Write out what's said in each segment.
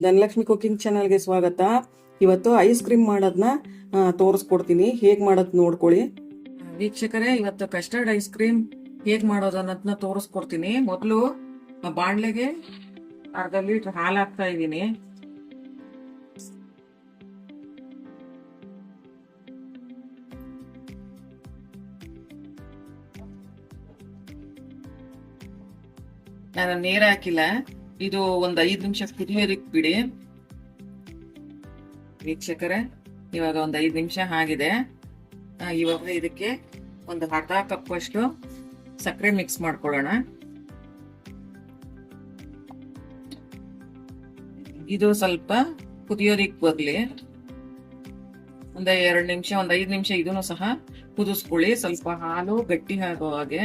Dhanalakshmi cooking ಚಾನಲ್ಗೆ ಸ್ವಾಗತ. ಇವತ್ತು ಐಸ್ ಕ್ರೀಮ್ ಮಾಡೋದನ್ನ ತೋರಿಸ್ಕೊಡ್ತೀನಿ. ಹೇಗೆ ಮಾಡೋದು ನೋಡ್ಕೊಳ್ಳಿ ವೀಕ್ಷಕರೇ. ಇವತ್ತು ಕಸ್ಟರ್ಡ್ ಐಸ್ ಕ್ರೀಮ್ ಹೇಗೆ ಮಾಡೋದು ಅನ್ನೋದನ್ನ ತೋರಿಸ್ಕೊಡ್ತೀನಿ. ಮೊದಲು ಬಾಣಲೆಗೆ ಅರ್ಧ ಲೀಟರ್ ಹಾಲು ಹಾಕ್ತಾ ಇದ್ದೀನಿ. ನಾನು ನೀರು ಹಾಕಿಲ್ಲ. ಇದು ಒಂದು 5 ನಿಮಿಷ ಕುದಿಯೋದಕ್ಕೆ ಬಿಡಿ ವೀಕ್ಷಕರೇ. ಇವಾಗ ಒಂದು 5 ನಿಮಿಷ ಆಗಿದೆ. ಇವಾಗ ಇದಕ್ಕೆ ಒಂದು ಅರ್ಧ ಕಪ್ ಅಷ್ಟು ಸಕ್ಕರೆ ಮಿಕ್ಸ್ ಮಾಡ್ಕೊಳ್ಳೋಣ. ಇದು ಸ್ವಲ್ಪ ಕುದಿಯೋದಕ್ಕೆ ಬರಲಿ. ಒಂದು 2 ನಿಮಿಷ, ಒಂದು 5 ನಿಮಿಷ ಇದನ್ನು ಸಹ ಕುದಿಸ್ಕೊಳ್ಳಿ, ಸ್ವಲ್ಪ ಹಾಲು ಗಟ್ಟಿ ಆಗೋ ಹಾಗೆ.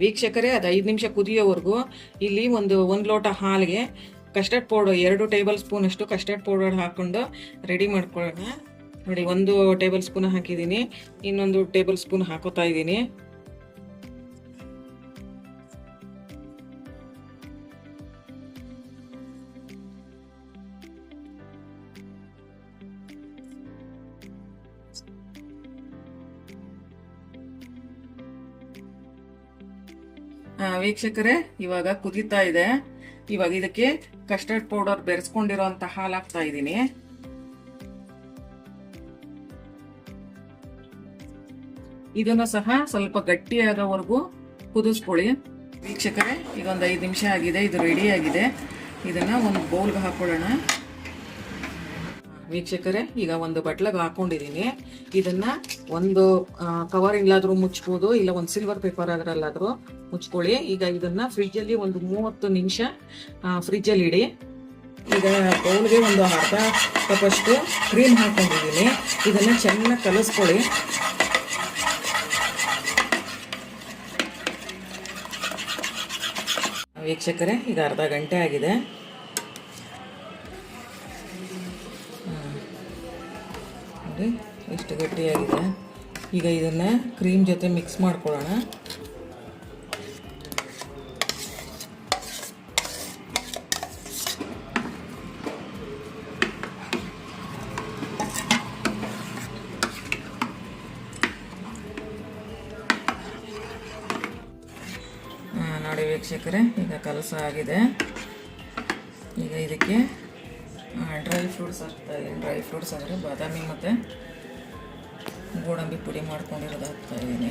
ವೀಕ್ಷಕರೇ, ಅದು 5 ನಿಮಿಷ ಕುದಿಯೋವರೆಗೂ ಇಲ್ಲಿ ಒಂದು ಲೋಟ ಹಾಲಿಗೆ ಕಸ್ಟರ್ಡ್ ಪೌಡರ್ 2 ಟೇಬಲ್ ಸ್ಪೂನ್ ಅಷ್ಟು ಕಸ್ಟರ್ಡ್ ಪೌಡರ್ ಹಾಕೊಂಡು ರೆಡಿ ಮಾಡ್ಕೊಳ್ಳೋಣ. ನೋಡಿ, 1 ಟೇಬಲ್ ಸ್ಪೂನ್ ಹಾಕಿದ್ದೀನಿ, ಇನ್ನೊಂದು ಟೇಬಲ್ ಸ್ಪೂನ್ ಹಾಕೋತಾ ಇದ್ದೀನಿ. ವೀಕ್ಷಕರೇ, ಇವಾಗ ಕುದೀತಾ ಇದೆ. ಇವಾಗ ಇದಕ್ಕೆ ಕಸ್ಟರ್ಡ್ ಪೌಡರ್ ಬೆರೆಸ್ಕೊಂಡಿರೋಂತ ಹಾಲು ಹಾಕ್ತಾ ಇದ್ದೀನಿ. ಇದನ್ನು ಸಹ ಸ್ವಲ್ಪ ಗಟ್ಟಿಯಾಗೋವರೆಗೂ ಕುದಿಸ್ಕೊಳ್ಳಿ ವೀಕ್ಷಕರೇ. ಈಗ ಒಂದು 5 ನಿಮಿಷ ಆಗಿದೆ, ಇದು ರೆಡಿ ಆಗಿದೆ. ಇದನ್ನ ಒಂದು ಬೌಲ್ಗೆ ಹಾಕೊಳ್ಳೋಣ. ವೀಕ್ಷಕರೇ, ಈಗ ಒಂದು ಬಟ್ಲಾಗ ಹಾಕೊಂಡಿದ್ದೀನಿ. ಇದನ್ನ ಒಂದು ಕವರ್ ಇಲ್ಲಾದ್ರೂ ಮುಚ್ಬೋದು, ಇಲ್ಲ ಒಂದು ಸಿಲ್ವರ್ ಪೇಪರ್ ಅದರಲ್ಲಾದ್ರೂ ಮುಚ್ಕೊಳ್ಳಿ. ಈಗ ಇದನ್ನ ಫ್ರಿಜ್ ಅಲ್ಲಿ ಒಂದು 30 ನಿಮಿಷ ಫ್ರಿಜ್ ಅಲ್ಲಿ ಇಡಿ. ಈಗ ಬೌಲ್ಗೆ ಒಂದು ಅರ್ಧ ಕಪ್ ಅಷ್ಟು ಕ್ರೀಮ್ ಹಾಕೊಂಡಿದ್ದೀನಿ. ಇದನ್ನ ಚೆನ್ನಾಗಿ ಕಲಿಸ್ಕೊಳ್ಳಿ. ವೀಕ್ಷಕರೇ, ಈಗ ಅರ್ಧ ಗಂಟೆ ಆಗಿದೆ. ನೋಡಿ ಎಷ್ಟು ಗಟ್ಟಿಯಾಗಿದೆ. ಈಗ ಇದನ್ನ ಕ್ರೀಮ್ ಜೊತೆ ಮಿಕ್ಸ್ ಮಾಡ್ಕೊಳ್ಳೋಣ. ನೋಡಿ ವೀಕ್ಷಕರೇ, ಈಗ ಕಲಸ ಆಗಿದೆ. ಈಗ ಇದಕ್ಕೆ ಡ್ರೈ ಫ್ರೂಟ್ಸ್ ಹಾಕ್ತಾ ಇದ್ದೀನಿ. ಡ್ರೈ ಫ್ರೂಟ್ಸ್ ಅಂದರೆ ಬಾದಾಮಿ ಮತ್ತು ಗೋಡಂಬಿ ಪುಡಿ ಮಾಡ್ಕೊಂಡಿರೋದು ಹಾಕ್ತಾ ಇದ್ದೀನಿ.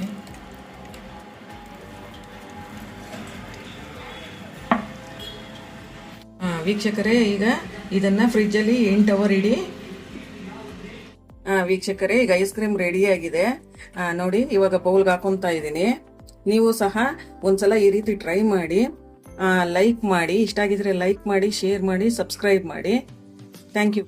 ವೀಕ್ಷಕರೇ, ಈಗ ಇದನ್ನು ಫ್ರಿಜ್ಜಲ್ಲಿ 8 ಅವರ್ ಇಡಿ. ವೀಕ್ಷಕರೇ, ಈಗ ಐಸ್ ಕ್ರೀಮ್ ರೆಡಿ ಆಗಿದೆ. ನೋಡಿ, ಇವಾಗ ಬೌಲ್ಗೆ ಹಾಕೊತಾ ಇದ್ದೀನಿ. ನೀವು ಸಹ ಒಂದ್ಸಲ ಈ ರೀತಿ ಟ್ರೈ ಮಾಡಿ. ಲೈಕ್ ಮಾಡಿ, ಇಷ್ಟ ಆಗಿದ್ರೆ ಲೈಕ್ ಮಾಡಿ, ಶೇರ್ ಮಾಡಿ, ಸಬ್ಸ್ಕ್ರೈಬ್ ಮಾಡಿ. Thank you.